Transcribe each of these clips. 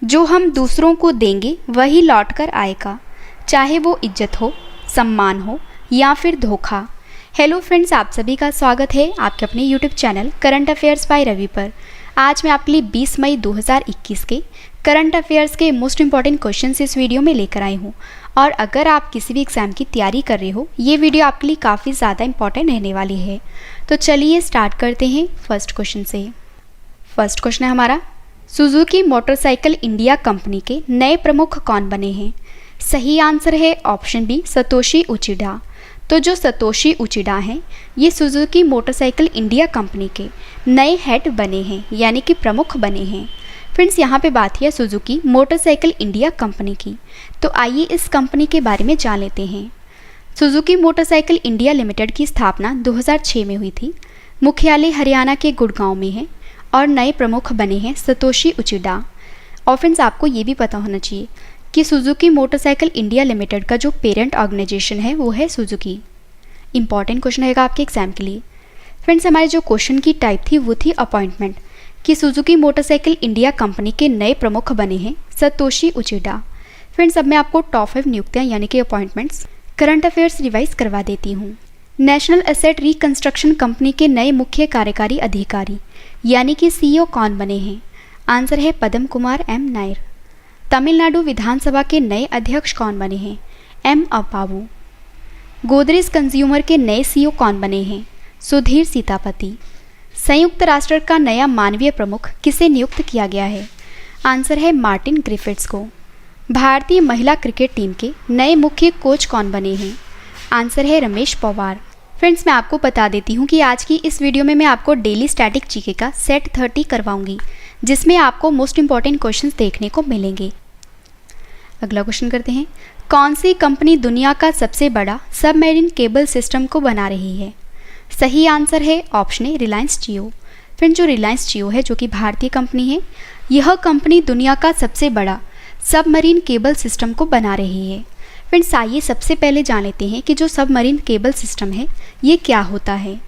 जो हम दूसरों को देंगे वही लौट कर आएगा, चाहे वो इज्जत हो, सम्मान हो या फिर धोखा। हेलो फ्रेंड्स, आप सभी का स्वागत है आपके अपने YouTube channel current affairs by Ravi पर। आज मैं आपके लिए 20 मई 2021 के करंट अफेयर्स के मोस्ट इंपॉर्टेंट क्वेश्चंस इस वीडियो में लेकर आई हूँ। और अगर आप किसी भी एग्ज़ाम की तैयारी कर रहे हो, ये वीडियो आपके लिए काफ़ी ज़्यादा इंपॉर्टेंट रहने वाली है। तो चलिए स्टार्ट करते हैं फर्स्ट क्वेश्चन से। फर्स्ट क्वेश्चन है हमारा, सुजुकी मोटरसाइकिल इंडिया कंपनी के नए प्रमुख कौन बने हैं? सही आंसर है ऑप्शन बी, सतोशी उचिडा। तो जो सतोशी उचिडा हैं, ये सुजुकी मोटरसाइकिल इंडिया कंपनी के नए हेड बने हैं, यानी कि प्रमुख बने हैं। फ्रेंड्स, यहाँ पे बात है सुजुकी मोटरसाइकिल इंडिया कंपनी की। तो आइए इस कंपनी के बारे में जान लेते हैं। सुजुकी मोटरसाइकिल इंडिया लिमिटेड की स्थापना 2006 में हुई थी। मुख्यालय हरियाणा के गुड़गांव में है और नए प्रमुख बने हैं सतोशी उचिडा। और फ्रेंड्स, आपको ये भी पता होना चाहिए कि सुजुकी मोटरसाइकिल इंडिया लिमिटेड का जो पेरेंट ऑर्गेनाइजेशन है वो है सुजुकी। इंपॉर्टेंट क्वेश्चन रहेगा आपके एग्जाम के लिए। फ्रेंड्स, हमारे जो क्वेश्चन की टाइप थी वो थी अपॉइंटमेंट, कि सुजुकी मोटरसाइकिल इंडिया कंपनी के नए प्रमुख बने हैं सतोशी उचिडा। फ्रेंड्स, अब मैं आपको टॉप 5 नियुक्तियाँ यानी कि अपॉइंटमेंट्स करंट अफेयर्स रिवाइज करवा देती हूँ। नेशनल एसेट रिकंस्ट्रक्शन कंपनी के नए मुख्य कार्यकारी अधिकारी यानी कि सीईओ कौन बने हैं? आंसर है पद्म कुमार एम नायर। तमिलनाडु विधानसभा के नए अध्यक्ष कौन बने हैं? एम अप्पावू। गोदरेज कंज्यूमर के नए सीईओ कौन बने हैं? सुधीर सीतापति। संयुक्त राष्ट्र का नया मानवीय प्रमुख किसे नियुक्त किया गया है? आंसर है मार्टिन ग्रिफिथ्स को। भारतीय महिला क्रिकेट टीम के नए मुख्य कोच कौन बने हैं? आंसर है रमेश पवार। फ्रेंड्स, मैं आपको बता देती हूँ कि आज की इस वीडियो में मैं आपको डेली स्टैटिक जीके का सेट 30 करवाऊंगी, जिसमें आपको मोस्ट इंपॉर्टेंट क्वेश्चंस देखने को मिलेंगे। अगला क्वेश्चन करते हैं, कौन सी कंपनी दुनिया का सबसे बड़ा सबमरीन केबल सिस्टम को बना रही है? सही आंसर है option A, Reliance Jio. Friends, जो रिलायंस जियो है, जो कि भारतीय कंपनी है, यह कंपनी दुनिया का सबसे बड़ा सबमरीन केबल सिस्टम को बना रही है। फ्रेंड्स, आइए सबसे पहले जान लेते हैं कि जो सबमरीन केबल सिस्टम है ये क्या होता है।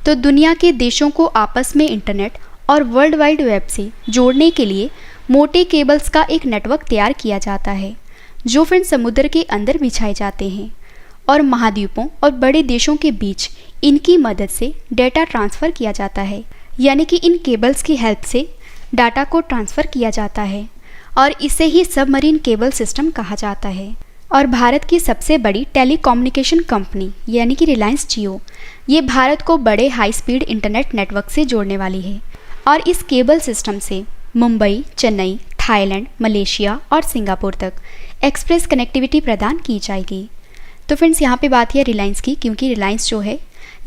तो दुनिया के देशों को आपस में इंटरनेट और वर्ल्ड वाइड वेब से जोड़ने के लिए मोटे केबल्स का एक नेटवर्क तैयार किया जाता है, जो फ्रेंड्स समुद्र के अंदर बिछाए जाते हैं और महाद्वीपों और बड़े देशों के बीच इनकी मदद से डेटा ट्रांसफ़र किया जाता है। यानी कि इन केबल्स की हेल्प से डाटा को ट्रांसफ़र किया जाता है और इसे ही सबमरीन केबल सिस्टम कहा जाता है। और भारत की सबसे बड़ी टेलीकम्युनिकेशन कंपनी यानी कि रिलायंस जियो, ये भारत को बड़े हाई स्पीड इंटरनेट नेटवर्क से जोड़ने वाली है और इस केबल सिस्टम से मुंबई, चेन्नई, थाईलैंड, मलेशिया और सिंगापुर तक एक्सप्रेस कनेक्टिविटी प्रदान की जाएगी। तो फ्रेंड्स, यहाँ पे बात है रिलायंस की, क्योंकि रिलायंस जो है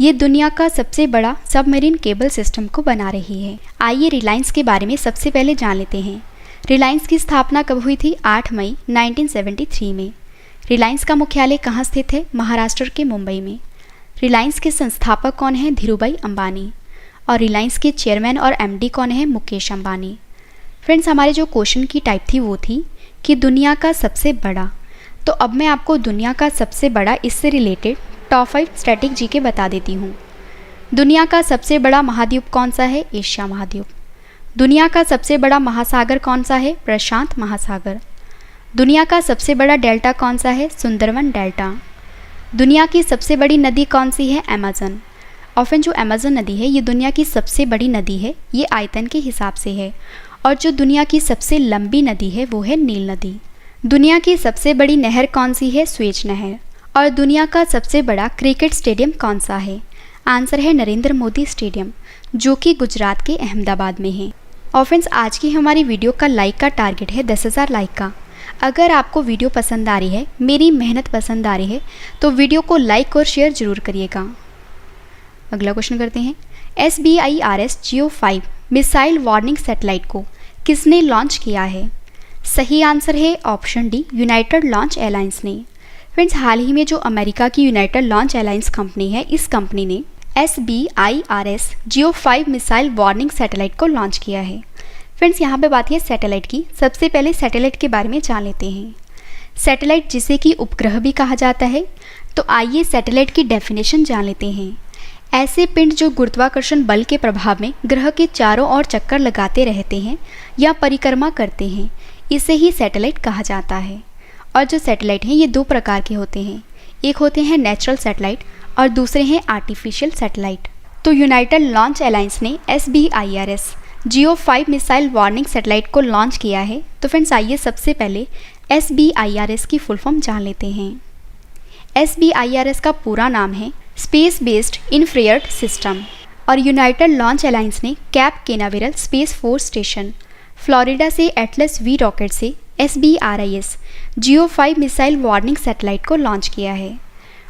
ये दुनिया का सबसे बड़ा सबमरीन केबल सिस्टम को बना रही है। आइए रिलायंस के बारे में सबसे पहले जान लेते हैं। रिलायंस की स्थापना कब हुई थी? 8 मई 1973 में। रिलायंस का मुख्यालय कहाँ स्थित है? महाराष्ट्र के मुंबई में। रिलायंस के संस्थापक कौन हैं? धीरूभाई अंबानी। और रिलायंस के चेयरमैन और एमडी कौन है? मुकेश अंबानी। फ्रेंड्स, हमारे जो क्वेश्चन की टाइप थी वो थी कि दुनिया का सबसे बड़ा। तो अब मैं आपको दुनिया का सबसे बड़ा इससे रिलेटेड टॉप 5 स्टैटिक जीके बता देती हूँ। दुनिया का सबसे बड़ा महाद्वीप कौन सा है? एशिया महाद्वीप। दुनिया का सबसे बड़ा महासागर कौन सा है? प्रशांत महासागर। दुनिया का सबसे बड़ा डेल्टा कौन सा है? सुंदरवन डेल्टा। दुनिया की सबसे बड़ी नदी कौन सी है? अमेज़न। और फिर जो अमेज़न नदी है ये दुनिया की सबसे बड़ी नदी है, ये आयतन के हिसाब से है। और जो दुनिया की सबसे लंबी नदी है वो है नील नदी। दुनिया की सबसे बड़ी नहर कौन सी है? स्वेज नहर। और दुनिया का सबसे बड़ा क्रिकेट स्टेडियम कौन सा है? आंसर है नरेंद्र मोदी स्टेडियम, जो कि गुजरात के अहमदाबाद में है। और फ्रेंड्स, आज की हमारी वीडियो का लाइक का टारगेट है 10,000 लाइक का। अगर आपको वीडियो पसंद आ रही है, मेरी मेहनत पसंद आ रही है, तो वीडियो को लाइक और शेयर जरूर करिएगा। अगला क्वेश्चन करते हैं, SBIRS GEO-5 missile warning satellite को किसने लॉन्च किया है? सही आंसर है option D, United Launch Alliance ने। फ्रेंड्स, हाल ही में जो अमेरिका की यूनाइटेड लॉन्च एलायंस कंपनी है, इस कंपनी ने SBIRS GEO-5 missile warning satellite को लॉन्च किया है। फ्रेंड्स, यहाँ पे बात है सैटेलाइट की। सबसे पहले सैटेलाइट के बारे में जान लेते हैं। सैटेलाइट जिसे कि उपग्रह भी कहा जाता है, तो आइए सैटेलाइट की डेफिनेशन जान लेते हैं। ऐसे पिंड जो गुरुत्वाकर्षण बल के प्रभाव में ग्रह के चारों ओर चक्कर लगाते रहते हैं या परिक्रमा करते हैं, इसे ही सैटेलाइट कहा जाता है। और जो सैटेलाइट हैं ये दो प्रकार के होते हैं, एक होते हैं नेचुरल सैटेलाइट और दूसरे हैं आर्टिफिशियल सैटेलाइट। तो यूनाइटेड लॉन्च अलायंस ने SBIRS GEO-5 missile warning satellite को लॉन्च किया है। तो फ्रेंड्स आइए सबसे पहले SBIRS की फुल फॉर्म जान लेते हैं। SBIRS का पूरा नाम है स्पेस बेस्ड इंफ्रारेड सिस्टम और यूनाइटेड लॉन्च अलायंस ने Cape Canaveral Space Force Station Florida से एटलस V रॉकेट से SBIRS GEO-5 missile warning satellite को लॉन्च किया है।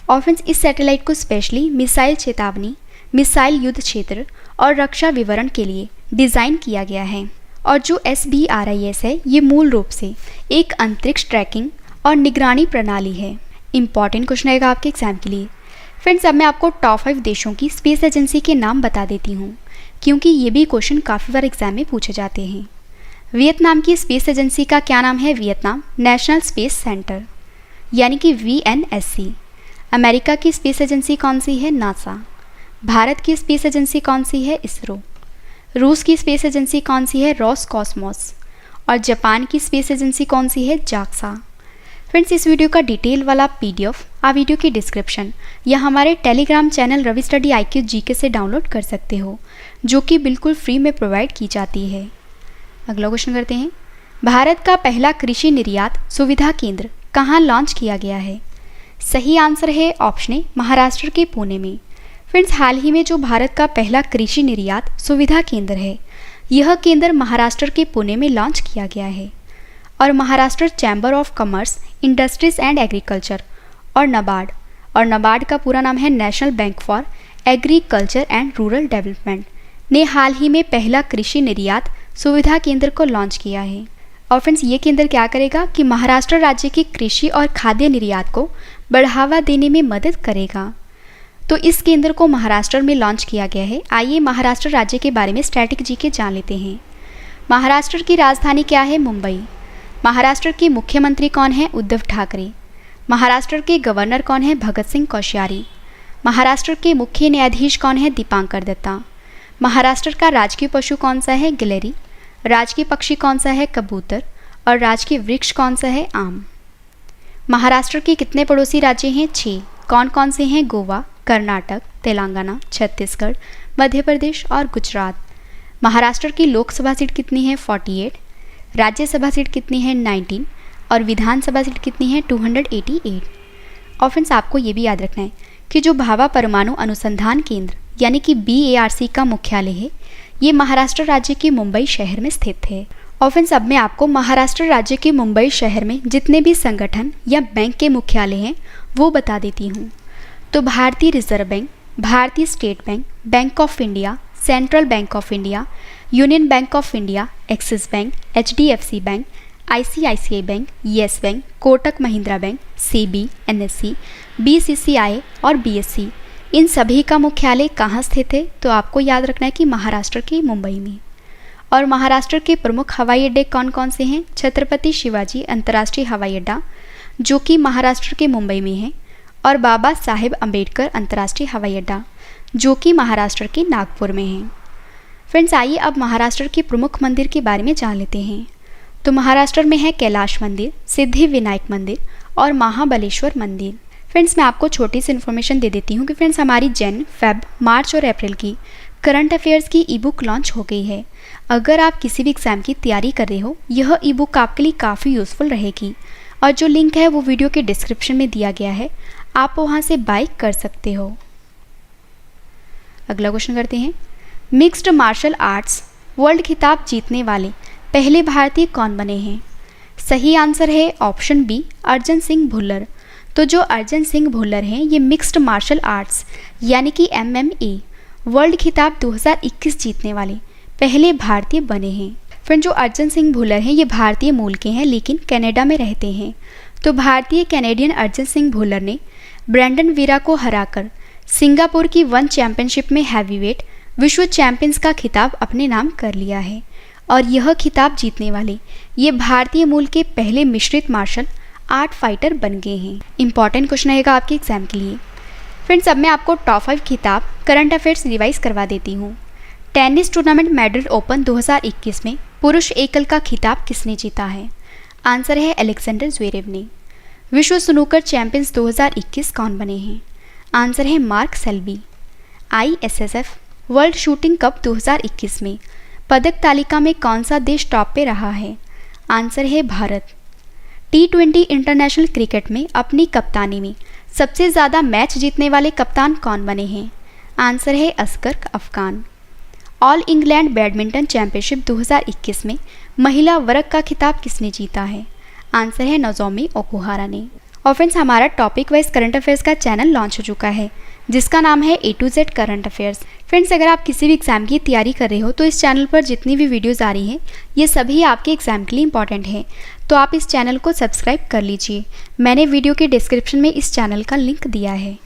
और फ्रेंड्स इस सैटेलाइट को स्पेशली मिसाइल चेतावनी, मिसाइल युद्ध क्षेत्र और रक्षा विवरण के लिए डिज़ाइन किया गया है। और जो SBIRS है ये मूल रूप से एक अंतरिक्ष ट्रैकिंग और निगरानी प्रणाली है। इंपॉर्टेंट क्वेश्चन आएगा आपके एग्जाम के लिए। फ्रेंड्स अब मैं आपको टॉप 5 देशों की स्पेस एजेंसी के नाम बता देती हूँ, क्योंकि ये भी क्वेश्चन काफ़ी बार एग्जाम में पूछे जाते हैं। वियतनाम की स्पेस एजेंसी का क्या नाम है? वियतनाम नेशनल स्पेस सेंटर यानी कि VNSC। अमेरिका की स्पेस एजेंसी कौन सी है? नासा। भारत की स्पेस एजेंसी कौन सी है? इसरो। रूस की स्पेस एजेंसी कौन सी है? रॉसकॉस्मोस। और जापान की स्पेस एजेंसी कौन सी है? जाक्सा। फ्रेंड्स इस वीडियो का डिटेल वाला PDF आप वीडियो की डिस्क्रिप्शन या हमारे Telegram channel Ravi study IQ GK से डाउनलोड कर सकते हो, जो कि बिल्कुल फ्री में प्रोवाइड की जाती है। अगला क्वेश्चन करते हैं। भारत का पहला कृषि निर्यात सुविधा केंद्र कहाँ लॉन्च किया गया है? सही आंसर है ऑप्शन ए, महाराष्ट्र के पुणे में। फ्रेंड्स हाल ही में जो भारत का पहला कृषि निर्यात सुविधा केंद्र है, यह केंद्र महाराष्ट्र के पुणे में लॉन्च किया गया है। और Maharashtra chamber of commerce, industries and agriculture और नाबार्ड का पूरा नाम है national bank for agriculture and rural development, ने हाल ही में पहला कृषि निर्यात सुविधा केंद्र को लॉन्च किया है। और फ्रेंड्स ये केंद्र क्या करेगा कि महाराष्ट्र राज्य के कृषि और खाद्य निर्यात को बढ़ावा देने में मदद करेगा। तो इस केंद्र को महाराष्ट्र में लॉन्च किया गया है। आइए महाराष्ट्र राज्य के बारे में स्टैटिक GK जान लेते हैं। महाराष्ट्र की राजधानी क्या है? मुंबई। महाराष्ट्र के मुख्यमंत्री कौन है? उद्धव ठाकरे। महाराष्ट्र के गवर्नर कौन है? भगत सिंह कोश्यारी। महाराष्ट्र के मुख्य न्यायाधीश कौन है? दीपांकर दत्ता। महाराष्ट्र का राजकीय पशु कौन सा है? गिलहरी। राजकीय पक्षी कौन सा है? कबूतर। और राजकीय वृक्ष कौन सा है? आम। महाराष्ट्र के कितने पड़ोसी राज्य हैं? 6। कौन कौन से हैं? गोवा, कर्नाटक, तेलंगाना, छत्तीसगढ़, मध्य प्रदेश और गुजरात। महाराष्ट्र की लोकसभा सीट कितनी है? 48। राज्यसभा सीट कितनी है? 19। और विधानसभा सीट कितनी है? 288। और फ्रेंड्स आपको ये भी याद रखना है कि जो भाभा परमाणु अनुसंधान केंद्र यानी कि BARC का मुख्यालय है, ये महाराष्ट्र राज्य के मुंबई शहर में स्थित है। और फ्रेंड्स अब मैं आपको महाराष्ट्र राज्य के मुंबई शहर में जितने भी संगठन या बैंक के मुख्यालय हैं वो बता देती हूँ। तो भारतीय रिजर्व बैंक, भारतीय state bank, bank of India, central bank of India, union bank of India, axis bank, HDFC bank, ICICI bank, yes bank, Kotak Mahindra bank, SEBI, NSE, BCCI और BSE, इन सभी का मुख्यालय कहाँ स्थित है? तो आपको याद रखना है कि महाराष्ट्र के मुंबई में। और महाराष्ट्र के प्रमुख हवाई अड्डे कौन कौन से हैं? छत्रपति शिवाजी अंतर्राष्ट्रीय हवाई अड्डा, जो कि महाराष्ट्र के मुंबई में है, और बाबा साहेब अम्बेडकर अंतर्राष्ट्रीय हवाई अड्डा, जो कि महाराष्ट्र के नागपुर में है। फ्रेंड्स आइए अब महाराष्ट्र के प्रमुख मंदिर के बारे में जान लेते हैं। तो महाराष्ट्र में है कैलाश मंदिर, सिद्धि विनायक मंदिर और महाबलेश्वर मंदिर। फ्रेंड्स मैं आपको छोटी सी इन्फॉर्मेशन दे देती हूँ कि फ्रेंड्स हमारी जन, फेब, मार्च और अप्रैल की करंट अफेयर्स की ई-बुक लॉन्च हो गई है। अगर आप किसी भी एग्जाम की तैयारी कर रहे हो, यह ई-बुक आपके लिए काफ़ी यूज़फुल रहेगी। और जो लिंक है वो वीडियो के डिस्क्रिप्शन में दिया गया है, आप वहाँ से बाय कर सकते हो। अगला क्वेश्चन करते हैं। मिक्स्ड मार्शल आर्ट्स वर्ल्ड खिताब जीतने वाले पहले भारतीय कौन बने हैं? सही आंसर है ऑप्शन बी, अर्जन सिंह भुल्लर। तो जो अर्जन सिंह भुल्लर हैं ये मिक्स्ड मार्शल आर्ट्स यानी कि MMA वर्ल्ड खिताब 2021 जीतने वाले पहले भारतीय बने हैं। फ्रेंड जो अर्जन सिंह भुल्लर हैं ये भारतीय मूल के हैं लेकिन कनाडा में रहते हैं। तो भारतीय कैनेडियन अर्जन सिंह भुल्लर ने ब्रैंडन वीरा को हराकर सिंगापुर की वन चैंपियनशिप में हैवीवेट विश्व चैंपियंस का खिताब अपने नाम कर लिया है। और यह खिताब जीतने वाले ये भारतीय मूल के पहले मिश्रित मार्शल आर्ट फाइटर बन गए हैं। इंपॉर्टेंट क्वेश्चन आएगा आपके एग्जाम के लिए। फ्रेंड्स अब मैं आपको टॉप 5 खिताब करंट अफेयर्स रिवाइज करवा देती हूँ। टेनिस टूर्नामेंट मैड्रिड ओपन 2021 में पुरुष एकल का खिताब किसने जीता है? आंसर है अलेक्जेंडर ज़्वेरेव ने। विश्व स्नूकर चैंपियंस 2021 कौन बने हैं? आंसर है Mark Selby. ISSF world shooting cup 2021 में पदक तालिका में कौन सा देश टॉप पे रहा है? आंसर है भारत। T20 इंटरनेशनल क्रिकेट में अपनी कप्तानी में सबसे ज़्यादा मैच जीतने वाले कप्तान कौन बने हैं? आंसर है Asghar Afghan. All England badminton championship 2021 में महिला वर्ग का खिताब किसने जीता है? आंसर है नोजोमी ओकुहारा ने। और फ्रेंड्स, हमारा टॉपिक वाइज करंट अफेयर्स का चैनल लॉन्च हो चुका है जिसका नाम है A to Z current affairs. Friends, अगर आप किसी भी एग्जाम की तैयारी कर रहे हो तो इस चैनल पर जितनी भी वीडियोस आ रही हैं ये सभी आपके एग्जाम के लिए इंपॉर्टेंट है, तो आप इस चैनल को सब्सक्राइब कर लीजिए। मैंने वीडियो के डिस्क्रिप्शन में इस चैनल का लिंक दिया है।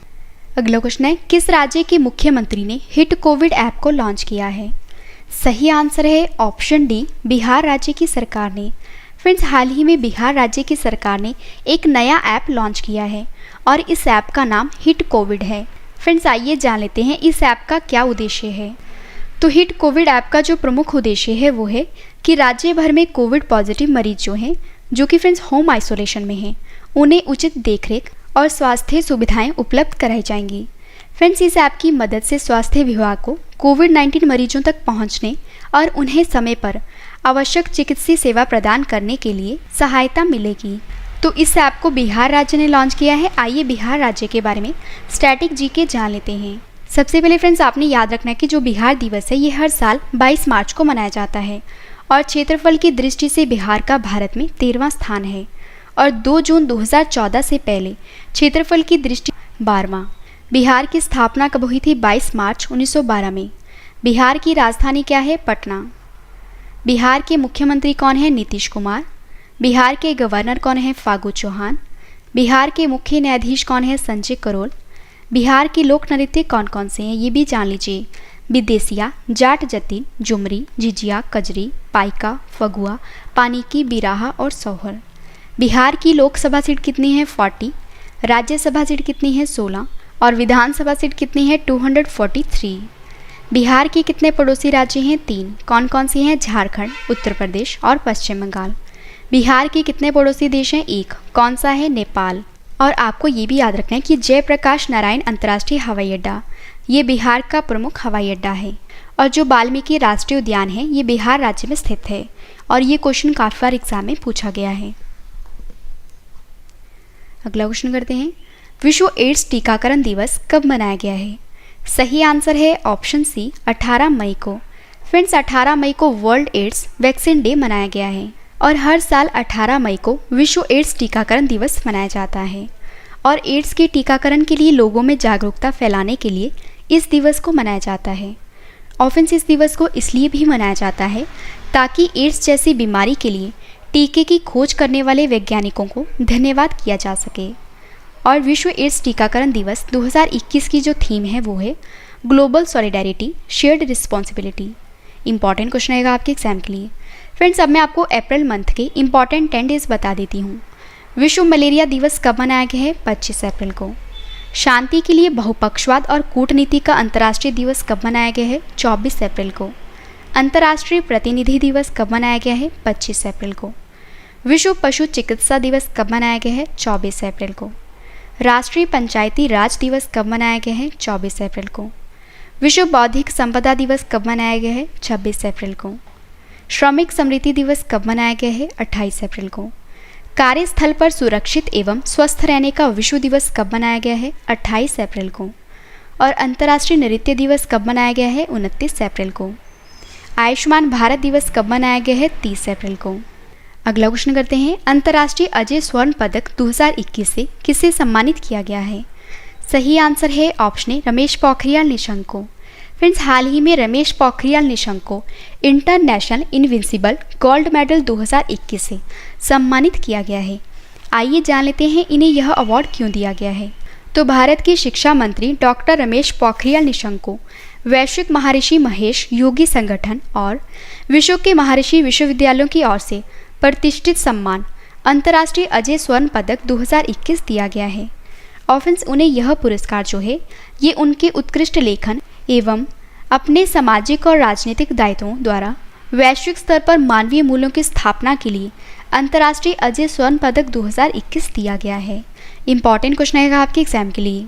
अगला क्वेश्चन है, किस राज्य के मुख्यमंत्री ने हिट कोविड ऐप को लॉन्च किया है? सही आंसर है ऑप्शन डी, बिहार राज्य की सरकार ने। फ्रेंड्स, हाल ही में बिहार राज्य की सरकार ने एक नया ऐप लॉन्च किया है और इस ऐप का नाम हिट कोविड है। फ्रेंड्स, आइए जान लेते हैं इस ऐप का क्या उद्देश्य है। तो हिट कोविड ऐप का जो प्रमुख उद्देश्य है वो है कि राज्य भर में कोविड पॉजिटिव मरीज जो हैं, जो कि फ्रेंड्स होम आइसोलेशन में हैं, उन्हें उचित देखरेख और स्वास्थ्य सुविधाएं उपलब्ध कराई जाएंगी। फ्रेंड्स, इस ऐप की मदद से स्वास्थ्य विभाग को कोविड-19 मरीजों तक पहुंचने और उन्हें समय पर आवश्यक चिकित्सीय सेवा प्रदान करने के लिए सहायता मिलेगी। तो इस ऐप को बिहार राज्य ने लॉन्च किया है। आइए बिहार राज्य के बारे में स्टैटिक जीके जान लेते हैं। सबसे पहले फ्रेंड्स, आपने याद रखना है कि जो बिहार दिवस है ये हर साल 22 मार्च को मनाया जाता है और क्षेत्रफल की दृष्टि से बिहार का भारत में 13वां स्थान है और 2 जून 2014 से पहले क्षेत्रफल की दृष्टि 12वां। बिहार की स्थापना कब हुई थी? 22 मार्च 1912 में। बिहार की राजधानी क्या है? पटना। बिहार के मुख्यमंत्री कौन है? नीतीश कुमार। बिहार के गवर्नर कौन है? फागू चौहान। बिहार के मुख्य न्यायाधीश कौन है? संजय करोल। बिहार के लोक नृत्य कौन कौन से हैं ये भी जान लीजिए। विदेसिया, जाट जतीन, झुमरी, झिझिया, कजरी, पाइका, फगुआ, पानीकी, बिराहा और सोहर। बिहार की लोकसभा सीट कितनी है? 40। राज्यसभा सीट कितनी है? 16 और विधानसभा सीट कितनी है? 243। बिहार के कितने पड़ोसी राज्य हैं? 3। कौन कौन से हैं? झारखंड, उत्तर प्रदेश और पश्चिम बंगाल। बिहार के कितने पड़ोसी देश हैं? 1। कौन सा है? नेपाल। और आपको ये भी याद रखना है कि जयप्रकाश नारायण अंतर्राष्ट्रीय हवाई अड्डा ये बिहार का प्रमुख हवाई अड्डा है और जो वाल्मीकि राष्ट्रीय उद्यान है ये बिहार राज्य में स्थित है और ये क्वेश्चन काफ़ी बार एग्जाम में पूछा गया है। अगला क्वेश्चन करते हैं, विश्व एड्स टीकाकरण दिवस कब मनाया गया है? सही आंसर है ऑप्शन सी, 18 मई को। फ्रेंड्स, 18 मई को वर्ल्ड एड्स वैक्सीन डे मनाया गया है और हर साल 18 मई को विश्व एड्स टीकाकरण दिवस मनाया जाता है और एड्स के टीकाकरण के लिए लोगों में जागरूकता फैलाने के लिए इस दिवस को मनाया जाता है। और फ्रेंड्स, इस दिवस को इसलिए भी मनाया जाता है ताकि एड्स जैसी बीमारी के लिए टीके की खोज करने वाले वैज्ञानिकों को धन्यवाद किया जा सके। और विश्व एड्स टीकाकरण दिवस 2021 की जो थीम है वो है global solidarity shared responsibility. Important question आएगा आपके एग्जाम के लिए। फ्रेंड्स, अब मैं आपको अप्रैल मंथ के इंपॉर्टेंट 10 डेज बता देती हूँ। विश्व मलेरिया दिवस कब मनाया गया है? 25 अप्रैल को। शांति के लिए बहुपक्षवाद और कूटनीति का अंतर्राष्ट्रीय दिवस कब मनाया गया है? 24 अप्रैल को। अंतर्राष्ट्रीय प्रतिनिधि दिवस कब मनाया गया है? 25 अप्रैल को। विश्व पशु चिकित्सा दिवस कब मनाया गया है? 24 अप्रैल को। राष्ट्रीय पंचायती राज दिवस कब मनाया गया है? 24 अप्रैल को। विश्व बौद्धिक संपदा दिवस कब मनाया गया है? 26 अप्रैल को। श्रमिक स्मृति दिवस कब मनाया गया है? 28 अप्रैल को। कार्यस्थल पर सुरक्षित एवं स्वस्थ रहने का विश्व दिवस कब मनाया गया है? 28 अप्रैल को। और अंतर्राष्ट्रीय नृत्य दिवस कब मनाया गया है? 29 अप्रैल को। आयुष्मान भारत दिवस कब मनाया गया है? 30 अप्रैल को। अगला क्वेश्चन करते हैं, अंतर्राष्ट्रीय अजय स्वर्ण पदक 2021 से किसे सम्मानित किया गया है? सही आंसर है ऑप्शन ए, रमेश पोखरियाल निशंक को। फ्रेंड्स, हाल ही में रमेश पोखरियाल निशंक को इंटरनेशनल इनविंसिबल गोल्ड मेडल 2021 से सम्मानित किया गया है। आइए जान लेते हैं इन्हें यह अवार्ड क्यों दिया गया है। तो भारत के शिक्षा मंत्री डॉक्टर रमेश पोखरियाल निशंक को वैश्विक महर्षि महेश योगी संगठन और विश्व के महर्षि विश्वविद्यालयों की ओर से प्रतिष्ठित सम्मान अंतर्राष्ट्रीय अजय स्वर्ण पदक 2021 दिया गया है। और फ्रेंड्स, उन्हें यह पुरस्कार जो है ये उनके उत्कृष्ट लेखन एवं अपने सामाजिक और राजनीतिक दायित्वों द्वारा वैश्विक स्तर पर मानवीय मूल्यों की स्थापना के लिए अंतर्राष्ट्रीय अजय स्वर्ण पदक 2021 दिया गया है? इंपॉर्टेंट क्वेश्चन आएगा आपके एग्जाम के लिए।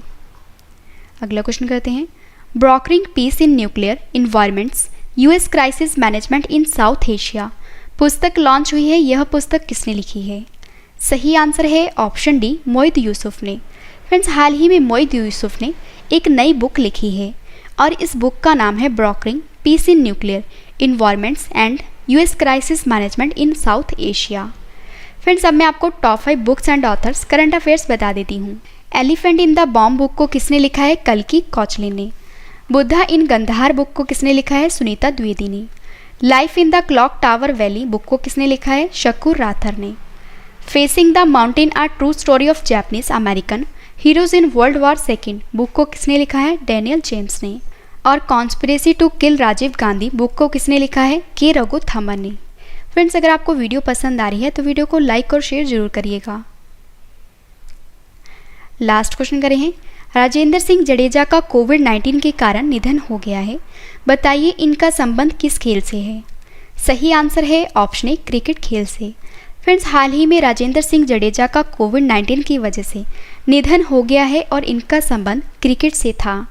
अगला क्वेश्चन करते हैं, brokering peace in nuclear environments US crisis management in South Asia पुस्तक लॉन्च हुई है, यह पुस्तक किसने लिखी है? सही आंसर है ऑप्शन डी, मोइद यूसुफ ने। फ्रेंड्स, हाल ही में मोइद यूसुफ ने एक नई बुक लिखी है और इस बुक का नाम है brokering peace in nuclear environments and US crisis management in South Asia. Friends, अब मैं आपको top 5 books and authors current affairs बता देती हूँ। Elephant in the bomb book को किसने लिखा है? कल्कि कोचलिन ने। बुद्धा इन गंधार बुक को किसने लिखा है? सुनीता द्विवेदी ने। Life in the clock tower valley book को किसने लिखा है? शकूर राथर ने। Facing the mountain a true story of Japanese American heroes in world war second book को किसने लिखा है? डेनियल जेम्स ने। और conspiracy to kill Rajiv Gandhi book को किसने लिखा है? के रघुथमन ने। फ्रेंड्स, अगर आपको वीडियो पसंद आ रही है तो वीडियो को लाइक और शेयर जरूर करिएगा। लास्ट क्वेश्चन करें हैं, राजेंद्र सिंह जडेजा का कोविड-19 के कारण निधन हो गया है, बताइए इनका संबंध किस खेल से है? सही आंसर है ऑप्शन ए, क्रिकेट खेल से। फ्रेंड्स, हाल ही में राजेंद्र सिंह जडेजा का कोविड-19 की वजह से निधन हो गया है और इनका संबंध क्रिकेट से था।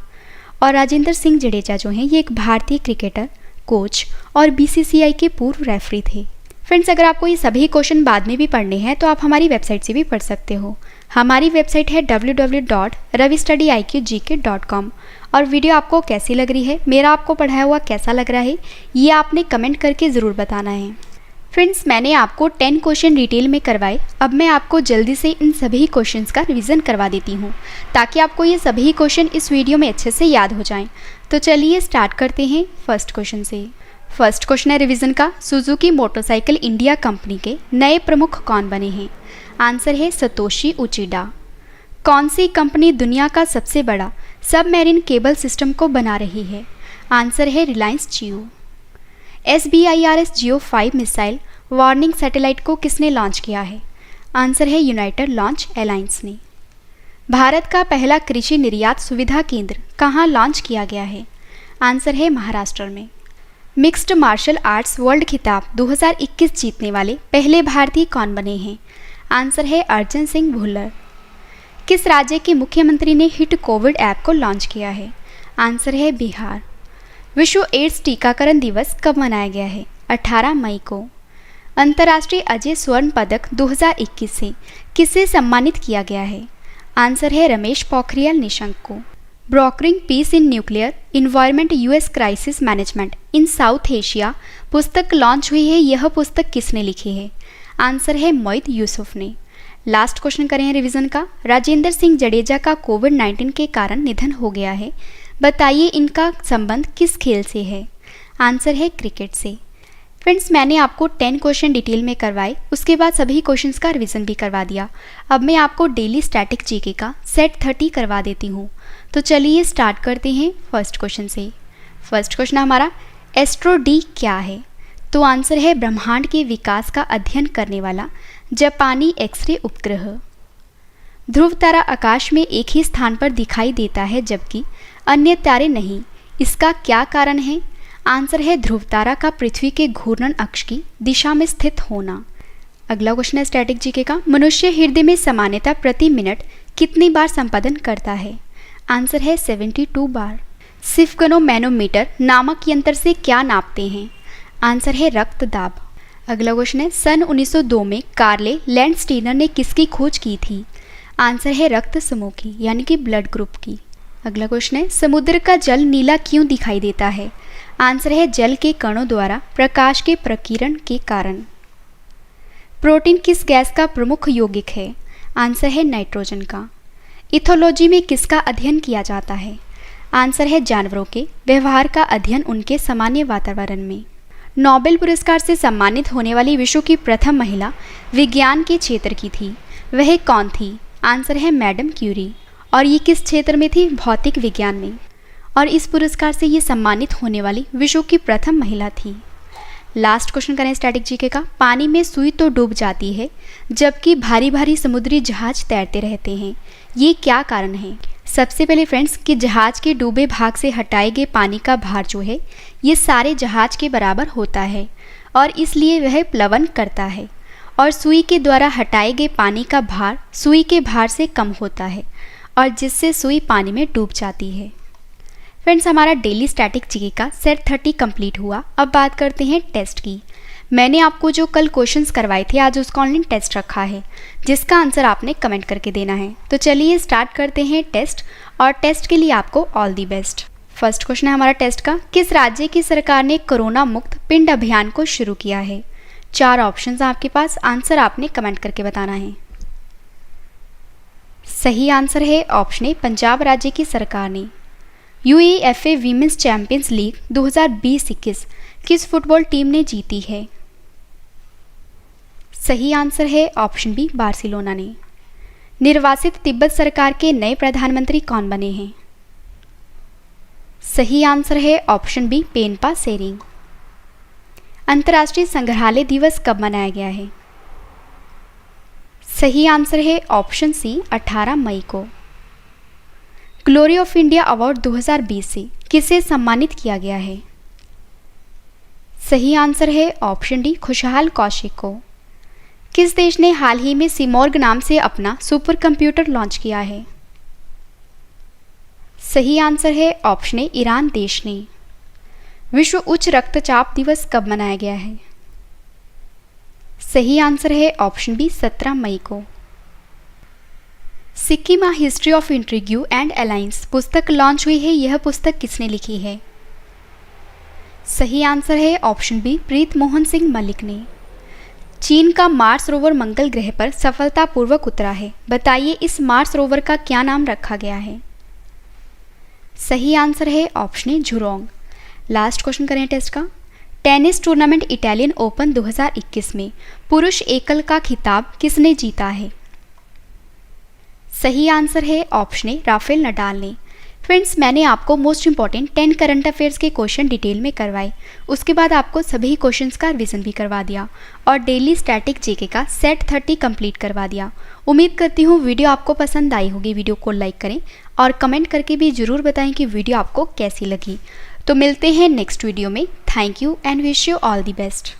और राजेंद्र सिंह जडेजा जो हैं ये एक भारतीय क्रिकेटर, कोच और बीसीसीआई के पूर्व रेफरी थे। फ्रेंड्स, अगर आपको ये सभी क्वेश्चन बाद में भी पढ़ने हैं तो आप हमारी वेबसाइट से भी पढ़ सकते हो। हमारी वेबसाइट है www.ravistudyIQGK.com। और वीडियो आपको कैसी लग रही है, मेरा आपको पढ़ाया हुआ कैसा लग रहा है, ये आपने कमेंट करके ज़रूर बताना है। फ्रेंड्स, मैंने आपको 10 क्वेश्चन डिटेल में करवाए। अब मैं आपको जल्दी से इन सभी क्वेश्चंस का रिवीजन करवा देती हूँ ताकि आपको ये सभी क्वेश्चन इस वीडियो में अच्छे से याद हो जाएं। तो चलिए स्टार्ट करते हैं फर्स्ट क्वेश्चन से। फर्स्ट क्वेश्चन है रिवीजन का, सुजुकी मोटरसाइकिल इंडिया कंपनी के नए प्रमुख कौन बने हैं? आंसर है सतोशी उचिडा। कौन सी कंपनी दुनिया का सबसे बड़ा सबमरीन केबल सिस्टम को बना रही है? आंसर है रिलायंस जियो। SBIRS जियो 5 मिसाइल वार्निंग सैटेलाइट को किसने लॉन्च किया है? आंसर है यूनाइटेड लॉन्च अलायंस ने। भारत का पहला कृषि निर्यात सुविधा केंद्र कहाँ लॉन्च किया गया है? आंसर है महाराष्ट्र में। मिक्स्ड मार्शल आर्ट्स वर्ल्ड खिताब 2021 जीतने वाले पहले भारतीय कौन बने हैं? आंसर है अर्जुन सिंह भुल्लर। किस राज्य के मुख्यमंत्री ने हिट कोविड ऐप को लॉन्च किया है? आंसर है बिहार। विश्व एड्स टीकाकरण दिवस कब मनाया गया है? 18 मई को। अंतर्राष्ट्रीय अजय स्वर्ण पदक 2021 से किसे सम्मानित किया गया है? आंसर है रमेश पोखरियाल निशंक को। Brokering peace in nuclear environment US crisis management in South Asia पुस्तक लॉन्च हुई है, यह पुस्तक किसने लिखी है? आंसर है मोइद यूसुफ ने। लास्ट क्वेश्चन करें रिवीजन का, राजेंद्र सिंह जडेजा का कोविड-19 के कारण निधन हो गया है, बताइए इनका संबंध किस खेल से है? आंसर है क्रिकेट से। फ्रेंड्स, मैंने आपको 10 क्वेश्चन डिटेल में करवाए, उसके बाद सभी क्वेश्चंस का रिवीजन भी करवा दिया। अब मैं आपको डेली स्टैटिक जीके का सेट 30 करवा देती हूँ। तो चलिए स्टार्ट करते हैं फर्स्ट क्वेश्चन से। फर्स्ट क्वेश्चन हमारा, एस्ट्रो डी क्या है? तो आंसर है ब्रह्मांड के विकास का अध्ययन करने वाला जापानी एक्सरे उपग्रह। ध्रुव तारा आकाश में एक ही स्थान पर दिखाई देता है जबकि अन्य तारे नहीं, इसका क्या कारण है? आंसर है ध्रुव तारा का पृथ्वी के घूर्णन अक्ष की दिशा में स्थित होना। अगला क्वेश्चन है स्टैटिक जीके का, मनुष्य हृदय में सामान्यतः प्रति मिनट कितनी बार संपादन करता है? आंसर है 72 बार। सिफ्गनो मैनोमीटर नामक यंत्र से क्या नापते हैं? आंसर है रक्तदाब। अगला क्वेश्चन है, सन 1902 में कार्ले लैंडस्टीनर ने किसकी खोज की थी? आंसर है रक्त समूह की, यानी कि ब्लड ग्रुप की। अगला क्वेश्चन है, समुद्र का जल नीला क्यों दिखाई देता है? आंसर है जल के कणों द्वारा प्रकाश के प्रकीर्णन के कारण। प्रोटीन किस गैस का प्रमुख यौगिक है? आंसर है नाइट्रोजन का। इथोलॉजी में किसका अध्ययन किया जाता है? आंसर है जानवरों के व्यवहार का अध्ययन उनके सामान्य वातावरण में। नोबेल पुरस्कार से सम्मानित होने वाली विश्व की प्रथम महिला विज्ञान के क्षेत्र की थी, वह कौन थी? आंसर है मैडम क्यूरी। और ये किस क्षेत्र में थी? भौतिक विज्ञान में। और इस पुरस्कार से ये सम्मानित होने वाली विश्व की प्रथम महिला थी। लास्ट क्वेश्चन करें स्टैटिक जीके का, पानी में सुई तो डूब जाती है जबकि भारी भारी समुद्री जहाज तैरते रहते हैं, ये क्या कारण है? सबसे पहले फ्रेंड्स कि जहाज के डूबे भाग से हटाए गए पानी का भार जो है ये सारे जहाज के बराबर होता है और इसलिए वह प्लवन करता है। और सुई के द्वारा हटाए गए पानी का भार सुई के भार से कम होता है और जिससे सुई पानी में डूब जाती है। फ्रेंड्स, हमारा डेली स्टैटिक जीके का सेट 30 कंप्लीट हुआ। अब बात करते हैं टेस्ट की। मैंने आपको जो कल क्वेश्चंस करवाए थे आज उसका ऑनलाइन टेस्ट रखा है जिसका आंसर आपने कमेंट करके देना है। तो चलिए स्टार्ट करते हैं टेस्ट, और टेस्ट के लिए आपको all the best. First question है हमारा टेस्ट का, किस राज्य की सरकार ने कोरोना मुक्त पिंड अभियान को शुरू किया है? 4 ऑप्शंस आपके पास, आंसर आपने कमेंट करके बताना है। सही आंसर है ऑप्शन ए, पंजाब राज्य की सरकार ने। UEFA वीमेंस चैंपियंस लीग 2020-21 किस फुटबॉल टीम ने जीती है? सही आंसर है ऑप्शन बी, बार्सिलोना ने। निर्वासित तिब्बत सरकार के नए प्रधानमंत्री कौन बने हैं? सही आंसर है ऑप्शन बी, पेनपा सेरिंग। अंतर्राष्ट्रीय संग्रहालय दिवस कब मनाया गया है? सही आंसर है ऑप्शन सी, 18 मई को। ग्लोरी ऑफ इंडिया अवार्ड 2020 से किसे सम्मानित किया गया है? सही आंसर है ऑप्शन डी, खुशहाल कौशिक को। किस देश ने हाल ही में सिमोर्ग नाम से अपना सुपर कंप्यूटर लॉन्च किया है? सही आंसर है ऑप्शन ए, ईरान देश ने। विश्व उच्च रक्तचाप दिवस कब मनाया गया है? सही आंसर है ऑप्शन बी, 17 मई को। सिक्किम आ हिस्ट्री ऑफ इंट्रीग्यू एंड अलायंस पुस्तक लॉन्च हुई है, यह पुस्तक किसने लिखी है? सही आंसर है ऑप्शन बी, प्रीत मोहन सिंह मलिक ने। चीन का मार्स रोवर मंगल ग्रह पर सफलतापूर्वक उतरा है, बताइए इस मार्स रोवर का क्या नाम रखा गया है? सही आंसर है option A, Zhurong. Last question करें टेस्ट का। टेनिस टूर्नामेंट इटालियन ओपन 2021 में पुरुष एकल का खिताब किसने जीता है? सही आंसर है ऑप्शन ए, राफेल नडाल ने। फ्रेंड्स, मैंने आपको मोस्ट इंपॉर्टेंट 10 करंट अफेयर्स के क्वेश्चन डिटेल में करवाए, उसके बाद आपको सभी क्वेश्चंस का रिवीजन भी करवा दिया और डेली स्टैटिक जीके का सेट 30 कंप्लीट करवा दिया। उम्मीद करती हूँ वीडियो आपको पसंद आई होगी। वीडियो को लाइक करें और कमेंट करके भी ज़रूर बताएं कि वीडियो आपको कैसी लगी। तो मिलते हैं नेक्स्ट वीडियो में। Thank you and wish you all the best.